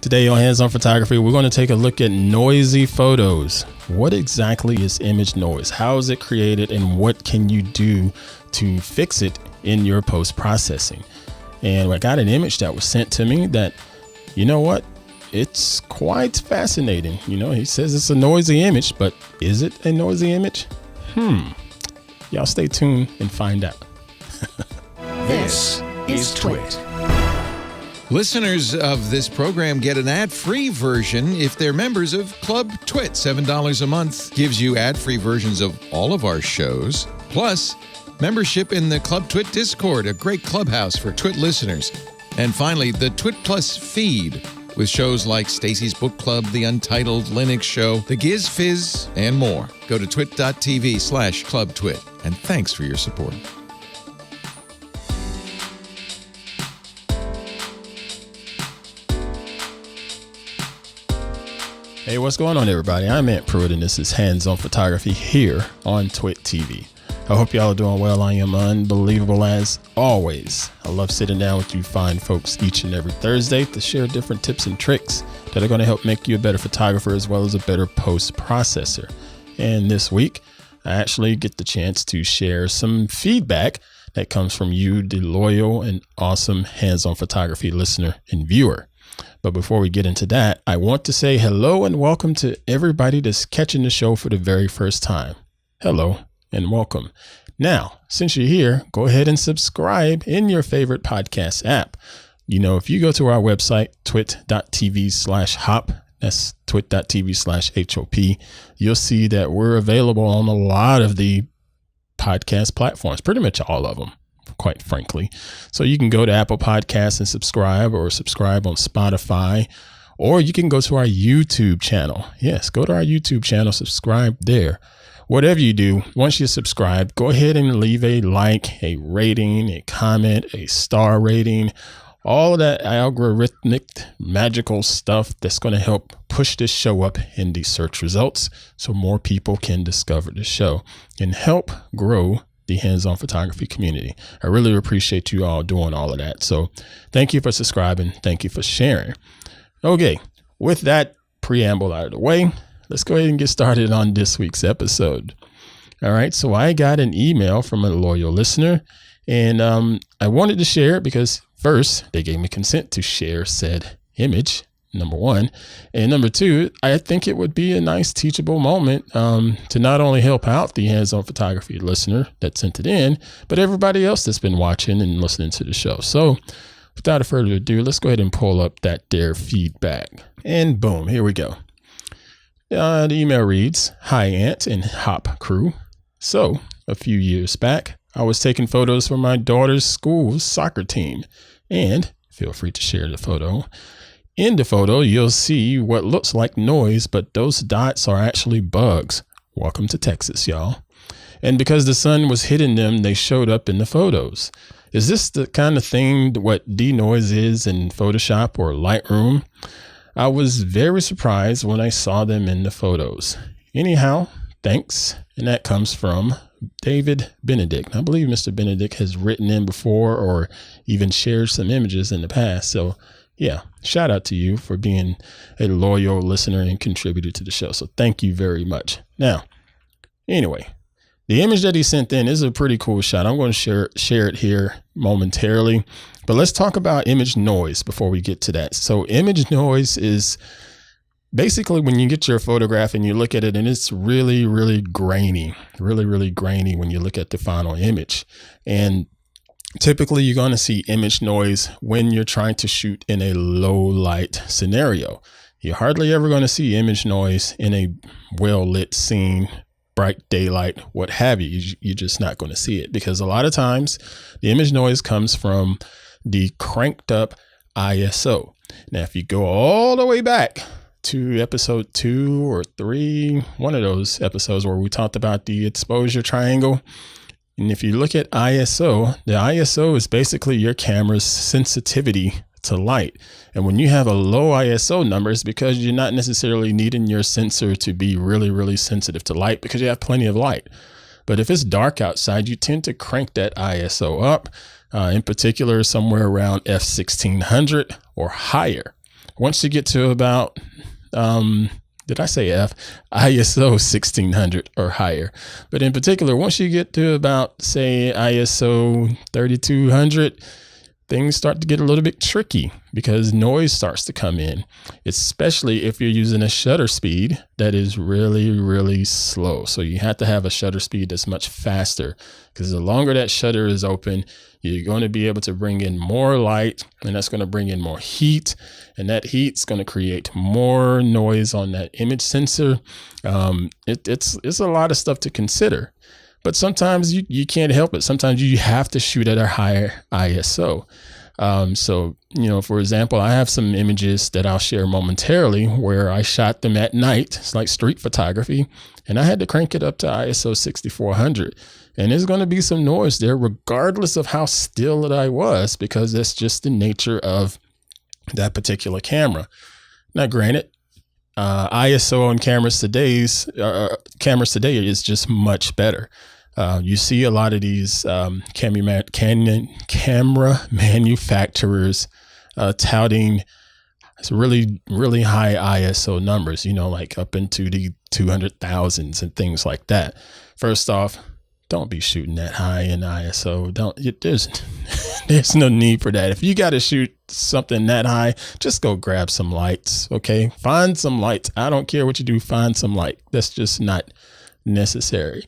Today on Hands On Photography, we're going to take a look at noisy photos. What exactly is image noise? How is it created, and what can you do to fix it in your post-processing? And I got an image that was sent to me that, you know what? It's quite fascinating. You know, he says it's a noisy image, but is it a noisy image? Y'all stay tuned and find out. This is TWiT. Listeners of this program get an ad-free version if they're members of Club TWiT. $7 a month gives you ad-free versions of all of our shows, plus membership in the Club TWiT Discord, a great clubhouse for TWiT listeners. And finally, the TWiT Plus feed with shows like Stacy's Book Club, The Untitled Linux Show, The Giz Fizz, and more. Go to twit.tv/clubtwit. And thanks for your support. Hey, what's going on, everybody? I'm Pruitt, and this is Hands On Photography here on TWiT TV. I hope y'all are doing well. I am unbelievable as always. I love sitting down with you fine folks each and every Thursday to share different tips and tricks that are going to help make you a better photographer as well as a better post-processor. And this week, I actually get the chance to share some feedback that comes from you, the loyal and awesome Hands On Photography listener and viewer. But before we get into that, I want to say hello and welcome to everybody that's catching the show for the very first time. Hello and welcome. Now, since you're here, go ahead and subscribe in your favorite podcast app. You know, if you go to our website, twit.tv/hop, that's twit.tv/HOP, you'll see that we're available on a lot of the podcast platforms, pretty much all of them, quite frankly. So you can go to Apple Podcasts and subscribe, or subscribe on Spotify, or you can go to our YouTube channel. Yes, go to our YouTube channel, subscribe there. Whatever you do, once you subscribe, go ahead and leave a like, a rating, a comment, a star rating, all of that algorithmic magical stuff that's going to help push this show up in the search results so more people can discover the show and help grow the Hands-On Photography community. I really appreciate you all doing all of that. So thank you for subscribing. Thank you for sharing. Okay, with that preamble out of the way, let's go ahead and get started on this week's episode. All right, so I got an email from a loyal listener, and I wanted to share it because first, they gave me consent to share said image, number one. And number two, I think it would be a nice teachable moment to not only help out the Hands-On Photography listener that sent it in, but everybody else that's been watching and listening to the show. So without further ado, let's go ahead and pull up their feedback. And boom, here we go. The email reads, "Hi, Ant and Hop crew. So a few years back, I was taking photos for my daughter's school's soccer team, and feel free to share the photo. In the photo, you'll see what looks like noise, but those dots are actually bugs. Welcome to Texas, y'all. And because the sun was hitting them, they showed up in the photos. Is this the kind of thing what denoise is in Photoshop or Lightroom? I was very surprised when I saw them in the photos. Anyhow, thanks." And that comes from David Benedict. I believe Mr. Benedict has written in before or even shared some images in the past. So yeah, shout out to you for being a loyal listener and contributor to the show. So thank you very much. Now, anyway, the image that he sent in is a pretty cool shot. I'm going to share it here momentarily, but let's talk about image noise before we get to that. So image noise is basically when you get your photograph and you look at it and it's really, really grainy, really grainy when you look at the final image. And typically you're going to see image noise when you're trying to shoot in a low light scenario. You're hardly ever going to see image noise in a well lit scene, bright daylight, what have you. You're just not going to see it because a lot of times the image noise comes from the cranked up ISO. Now, if you go all the way back to episode 2 or 3, one of those episodes where we talked about the exposure triangle. And if you look at ISO, the ISO is basically your camera's sensitivity to light. And when you have a low ISO number, it's because you're not necessarily needing your sensor to be really sensitive to light because you have plenty of light. But if it's dark outside, you tend to crank that ISO up, in particular somewhere around f1600 or higher. once you get to about, did I say F? ISO 1600 or higher. But in particular, once you get to about, say, ISO 3200, things start to get a little bit tricky because noise starts to come in, especially if you're using a shutter speed that is really, really slow. So you have to have a shutter speed that's much faster, because the longer that shutter is open, you're going to be able to bring in more light, and that's going to bring in more heat, and that heat's going to create more noise on that image sensor. It's a lot of stuff to consider. But sometimes you can't help it. Sometimes you have to shoot at a higher ISO. So, for example, I have some images that I'll share momentarily where I shot them at night. It's like street photography. And I had to crank it up to ISO 6400. And there's going to be some noise there regardless of how still that I was, because that's just the nature of that particular camera. Now, granted, ISO on cameras today is just much better. You see a lot of these camera manufacturers touting really, really high ISO numbers, like up into the 200,000s and things like that. First off, don't be shooting that high in ISO. There's no need for that. If you got to shoot something that high, just go grab some lights. Okay. Find some lights. I don't care what you do. Find some light. That's just not necessary.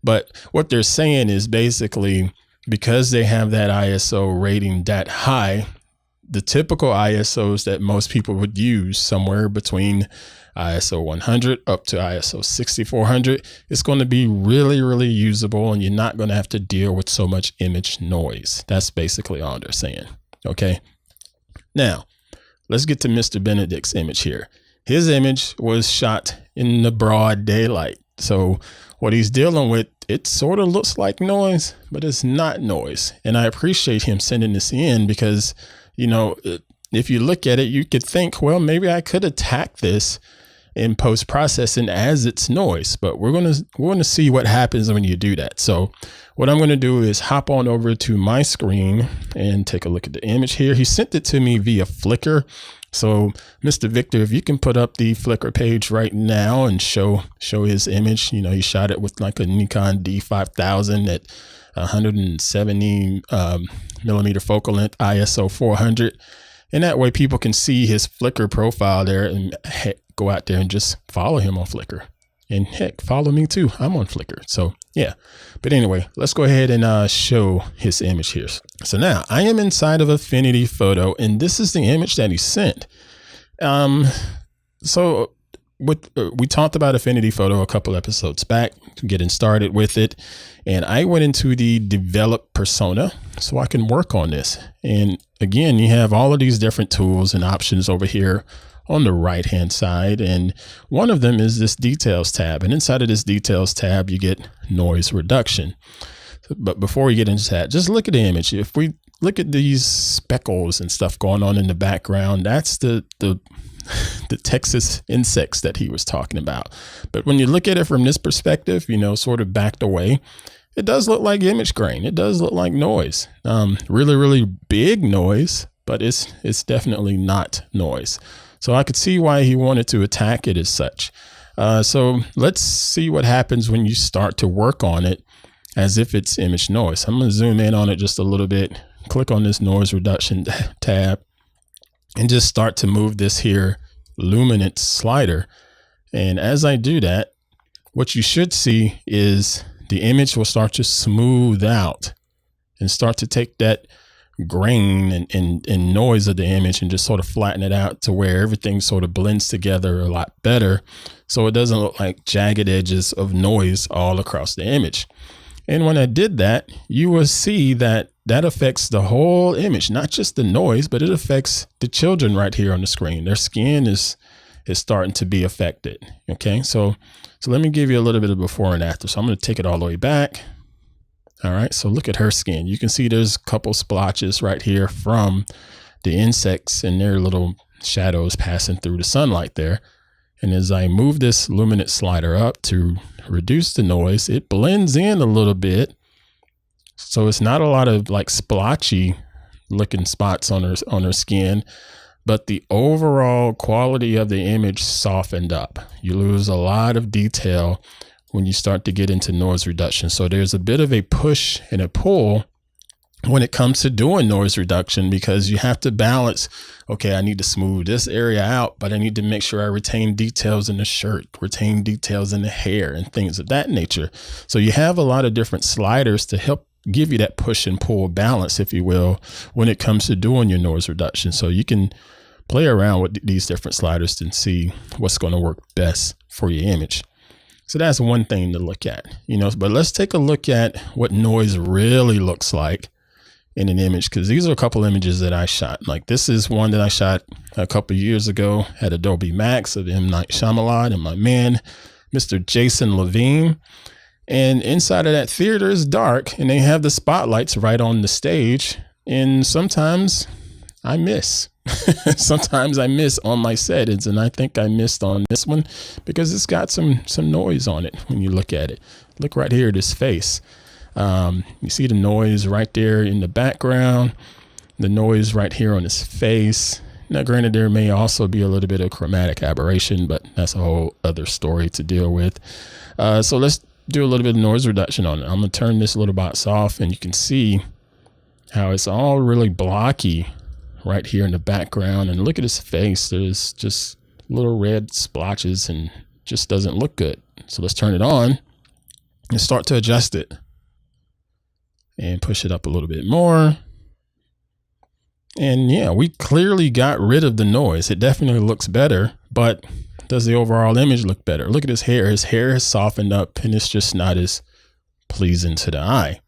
But what they're saying is basically, because they have that ISO rating that high, the typical ISOs that most people would use, somewhere between ISO 100 up to ISO 6400, it's going to be really, really usable, and you're not going to have to deal with so much image noise. That's basically all they're saying. Okay. Now, let's get to Mr. Benedict's image here. His image was shot in the broad daylight. So what he's dealing with, it sort of looks like noise, but it's not noise. And I appreciate him sending this in because, if you look at it, you could think, well, maybe I could attack this in post-processing as its noise, but we're going to see what happens when you do that. So what I'm going to do is hop on over to my screen and take a look at the image here. He sent it to me via Flickr. So Mr. Victor, if you can put up the Flickr page right now and show his image. He shot it with like a Nikon D5000 at 170 millimeter focal length, ISO 400. And that way people can see his Flickr profile there and go out there and just follow him on Flickr. And heck, follow me too. I'm on Flickr. So yeah. But anyway, let's go ahead and show his image here. So now I am inside of Affinity Photo, and this is the image that he sent. So we talked about Affinity Photo a couple episodes back, getting started with it. And I went into the develop persona so I can work on this. And again, you have all of these different tools and options over here on the right hand side. And one of them is this details tab. And inside of this details tab, you get noise reduction. But before we get into that, just look at the image. If we look at these speckles and stuff going on in the background, that's the Texas insects that he was talking about. But when you look at it from this perspective, sort of backed away, it does look like image grain. It does look like noise. Really, really big noise, but it's definitely not noise. So I could see why he wanted to attack it as such. So let's see what happens when you start to work on it as if it's image noise. I'm going to zoom in on it just a little bit, click on this noise reduction tab, and just start to move this here luminance slider. And as I do that, what you should see is the image will start to smooth out and start to take that grain and noise of the image and just sort of flatten it out to where everything sort of blends together a lot better. So it doesn't look like jagged edges of noise all across the image. And when I did that, you will see that affects the whole image, not just the noise, but it affects the children right here on the screen. Their skin is starting to be affected. Okay. So let me give you a little bit of before and after. So I'm going to take it all the way back. All right. So look at her skin. You can see there's a couple splotches right here from the insects and their little shadows passing through the sunlight there. And as I move this luminance slider up to reduce the noise, it blends in a little bit. So it's not a lot of like splotchy looking spots on her skin. but the overall quality of the image softened up. You lose a lot of detail when you start to get into noise reduction. So there's a bit of a push and a pull when it comes to doing noise reduction, because you have to balance, okay, I need to smooth this area out, but I need to make sure I retain details in the shirt, retain details in the hair and things of that nature. So you have a lot of different sliders to help give you that push and pull balance, if you will, when it comes to doing your noise reduction. So you can play around with these different sliders and see what's going to work best for your image. So that's one thing to look at, but let's take a look at what noise really looks like in an image, because these are a couple images that I shot. Like this is one that I shot a couple years ago at Adobe Max of M. Night Shyamalan and my man, Mr. Jason Levine. And inside of that theater is dark and they have the spotlights right on the stage. And sometimes I miss. Sometimes I miss on my settings, and I think I missed on this one because it's got some noise on it when you look at it. Look right here at his face. You see the noise right there in the background, the noise right here on his face. Now, granted, there may also be a little bit of chromatic aberration, but that's a whole other story to deal with. So let's do a little bit of noise reduction on it. I'm going to turn this little box off, and you can see how it's all really blocky right here in the background. And look at his face. There's just little red splotches and just doesn't look good. So let's turn it on and start to adjust it and push it up a little bit more. And yeah, we clearly got rid of the noise. It definitely looks better, but does the overall image look better? Look at his hair. His hair has softened up and it's just not as pleasing to the eye.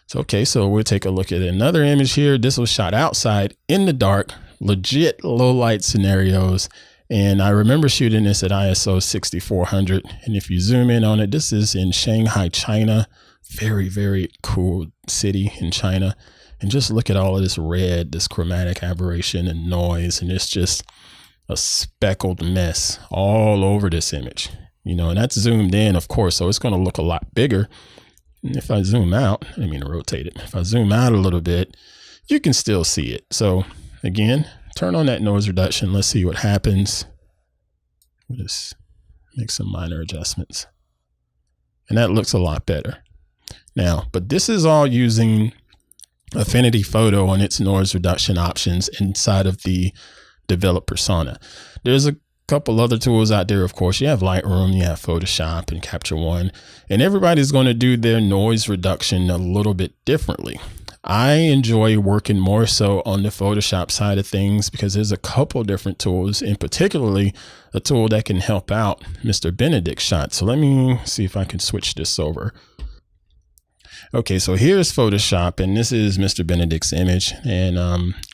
So we'll take a look at another image here. This was shot outside in the dark, legit low light scenarios. And I remember shooting this at ISO 6400. And if you zoom in on it, this is in Shanghai, China. Very, very cool city in China. And just look at all of this red, this chromatic aberration and noise. And it's just a speckled mess all over this image, and that's zoomed in, of course. So it's going to look a lot bigger. And if I zoom out, rotate it. If I zoom out a little bit, you can still see it. So again, turn on that noise reduction. Let's see what happens. We'll just make some minor adjustments. And that looks a lot better. Now, but this is all using Affinity Photo and its noise reduction options inside of the develop persona. There's a couple other tools out there. Of course, you have Lightroom, you have Photoshop and Capture One, and everybody's going to do their noise reduction a little bit differently. I enjoy working more so on the Photoshop side of things because there's a couple different tools, and particularly a tool that can help out Mr. Benedict's shot. So let me see if I can switch this over. Okay, so here's Photoshop, and this is Mr. Benedict's image. And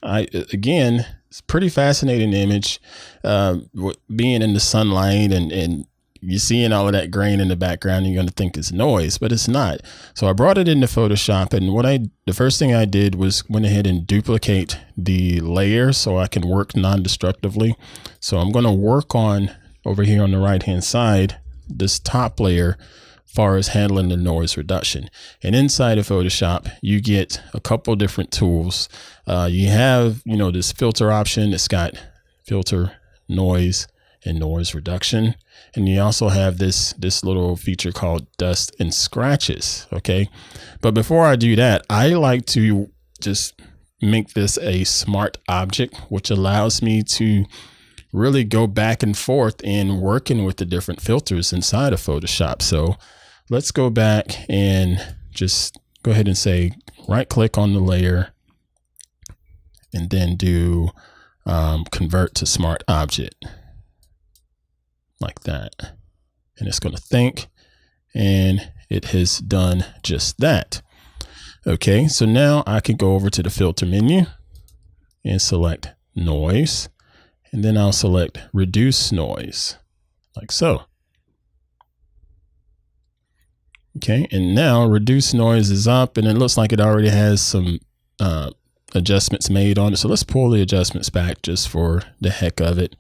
again, it's a pretty fascinating image, being in the sunlight and you're seeing all of that grain in the background. You're going to think it's noise, but it's not. So I brought it into Photoshop, and the first thing I did was went ahead and duplicate the layer so I can work non-destructively. So I'm going to work on over here on the right hand side, this top layer, far as handling the noise reduction. And inside of Photoshop, you get a couple different tools. You have, this filter option. It's got filter, noise, and noise reduction. And you also have this little feature called dust and scratches. Okay. But before I do that, I like to just make this a smart object, which allows me to really go back and forth in working with the different filters inside of Photoshop. So let's go back and just go ahead and say right click on the layer and then do convert to smart object like that. And it's going to think, and it has done just that. Okay, so now I can go over to the filter menu and select noise, and then I'll select reduce noise like so. Okay, and now reduce noise is up, and it looks like it already has some adjustments made on it. So let's pull the adjustments back just for the heck of it.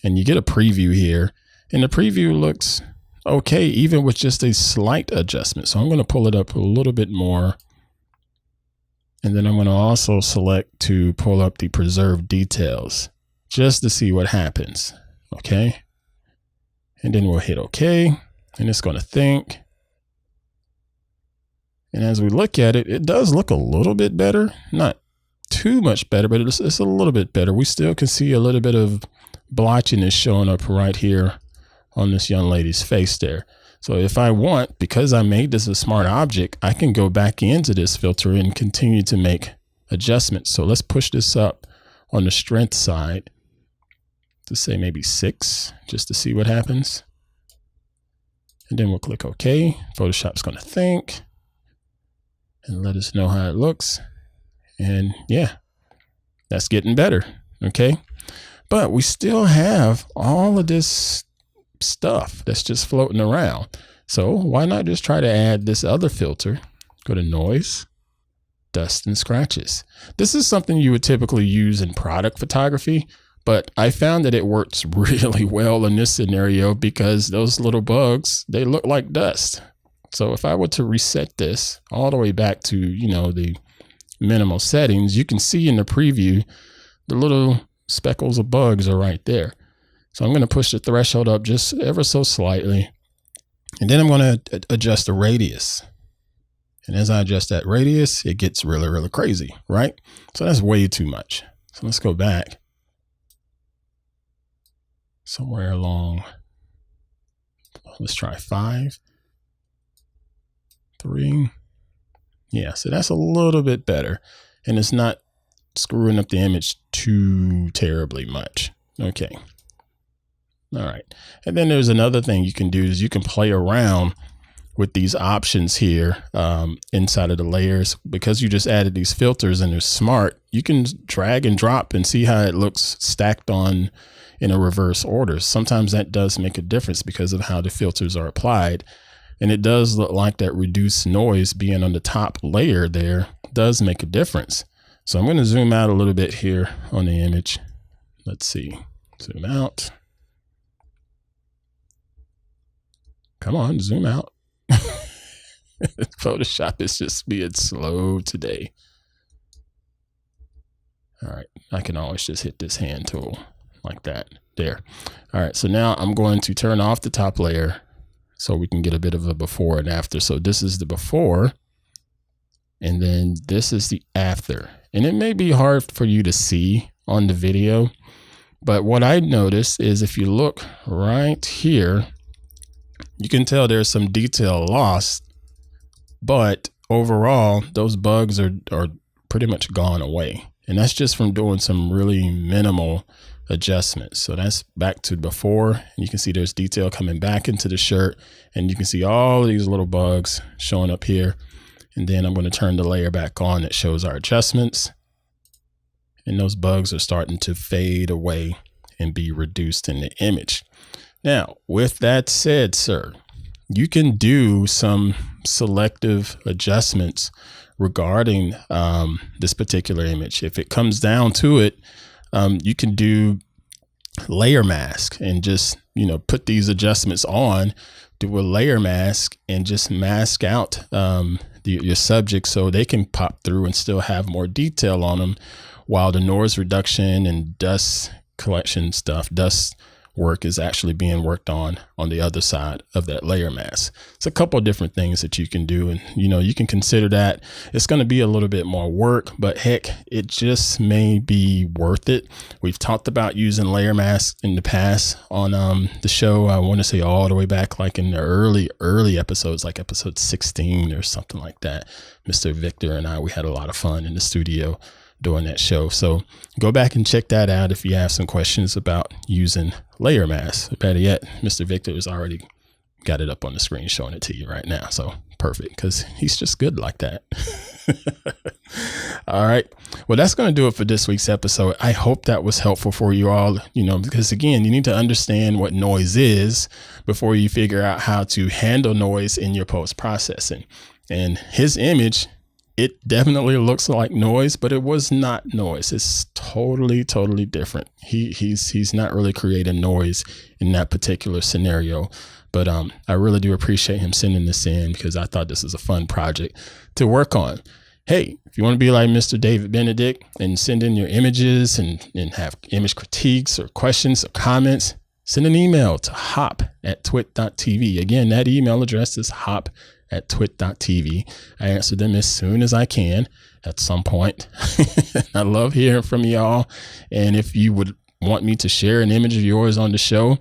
And you get a preview here, and the preview looks okay, even with just a slight adjustment. So I'm going to pull it up a little bit more. And then I'm going to also select to pull up the preserve details. just to see what happens. Okay. And then we'll hit OK, and it's going to think. And as we look at it, it does look a little bit better. Not too much better, but it's a little bit better. We still can see a little bit of blotchiness showing up right here on this young lady's face there. So if I want, because I made this a smart object, I can go back into this filter and continue to make adjustments. So let's push this up on the strength side to say maybe 6, just to see what happens. And then we'll click OK. Photoshop's going to think and let us know how it looks. And yeah, that's getting better. Okay. But we still have all of this stuff that's just floating around. So why not just try to add this other filter? Go to noise, dust and scratches. This is something you would typically use in product photography, but I found that it works really well in this scenario because those little bugs, they look like dust. So if I were to reset this all the way back to, the minimal settings, you can see in the preview, the little speckles of bugs are right there. So I'm going to push the threshold up just ever so slightly. And then I'm going to adjust the radius. And as I adjust that radius, it gets really, really crazy, right? So that's way too much. So let's go back. Somewhere along, let's try 5, 3. Yeah, so that's a little bit better. And it's not screwing up the image too terribly much. Okay. All right. And then there's another thing you can do is you can play around with these options here inside of the layers. Because you just added these filters and they're smart, you can drag and drop and see how it looks stacked on in a reverse order. Sometimes that does make a difference because of how the filters are applied. And it does look like that reduced noise being on the top layer there does make a difference. So I'm going to zoom out a little bit here on the image. Let's see, zoom out. Come on, zoom out. Photoshop is just being slow today. All right, I can always just hit this hand tool like that there. All right, so now I'm going to turn off the top layer so we can get a bit of a before and after. So this is the before, and then this is the after. And it may be hard for you to see on the video, but what I noticed is if you look right here, you can tell there's some detail lost, but overall those bugs are pretty much gone away. And that's just from doing some really minimal adjustments. So that's back to before, and you can see there's detail coming back into the shirt, and you can see all of these little bugs showing up here. And then I'm going to turn the layer back on that shows our adjustments, and those bugs are starting to fade away and be reduced in the image. Now, with that said, sir, you can do some selective adjustments regarding this particular image. If it comes down to it, you can do layer mask and just, put these adjustments on, do a layer mask and just mask out your subject so they can pop through and still have more detail on them, while the noise reduction and dust collection stuff, dust work is actually being worked on the other side of that layer mask. It's a couple of different things that you can do. And, you can consider that it's going to be a little bit more work, but heck, it just may be worth it. We've talked about using layer masks in the past on the show. I want to say all the way back, like in the early episodes, like episode 16 or something like that. Mr. Victor and I, we had a lot of fun in the studio doing that show. So go back and check that out if you have some questions about using layer masks. Better yet, Mr. Victor has already got it up on the screen showing it to you right now. So perfect, because he's just good like that. All right. Well, that's going to do it for this week's episode. I hope that was helpful for you all, because again, you need to understand what noise is before you figure out how to handle noise in your post-processing. And his image, it definitely looks like noise, but it was not noise. It's totally different. He's not really creating noise in that particular scenario. But I really do appreciate him sending this in, because I thought this was a fun project to work on. Hey, if you want to be like Mr. David Benedict and send in your images and have image critiques or questions or comments, send an email to hop@twit.tv. Again, that email address is hop@twit.tv. I answer them as soon as I can at some point. I love hearing from y'all. And if you would want me to share an image of yours on the show,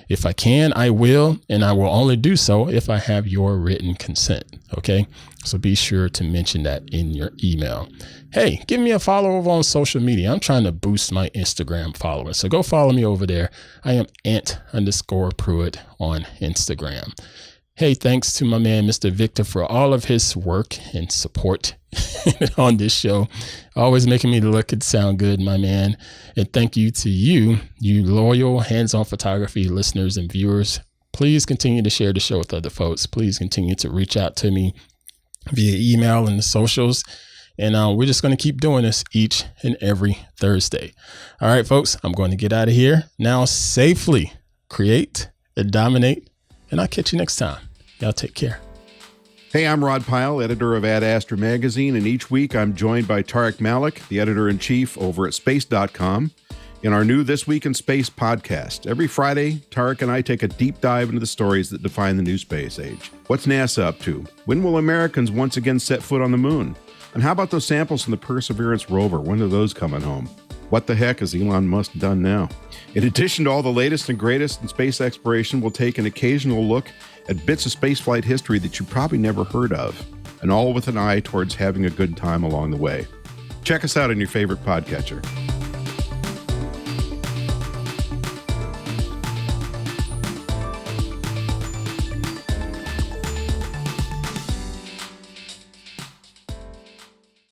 if I can, I will, and I will only do so if I have your written consent. Okay, so be sure to mention that in your email. Hey, give me a follow over on social media. I'm trying to boost my Instagram followers, so go follow me over there. I am ant_Pruitt on Instagram. Hey, thanks to my man, Mr. Victor, for all of his work and support on this show. Always making me look and sound good, my man. And thank you to you loyal hands-on photography listeners and viewers. Please continue to share the show with other folks. Please continue to reach out to me via email and the socials. And we're just going to keep doing this each and every Thursday. All right, folks, I'm going to get out of here now safely. Create and dominate. And I'll catch you next time. Y'all take care. Hey, I'm Rod Pyle, editor of Ad Astra Magazine, and each week I'm joined by Tariq Malik, the editor-in-chief over at space.com, in our new This Week in Space podcast. Every Friday, Tariq and I take a deep dive into the stories that define the new space age. What's NASA up to? When will Americans once again set foot on the moon? And how about those samples from the Perseverance rover? When are those coming home? What the heck has Elon Musk done now? In addition to all the latest and greatest in space exploration, we'll take an occasional look at bits of spaceflight history that you probably never heard of, and all with an eye towards having a good time along the way. Check us out on your favorite podcatcher.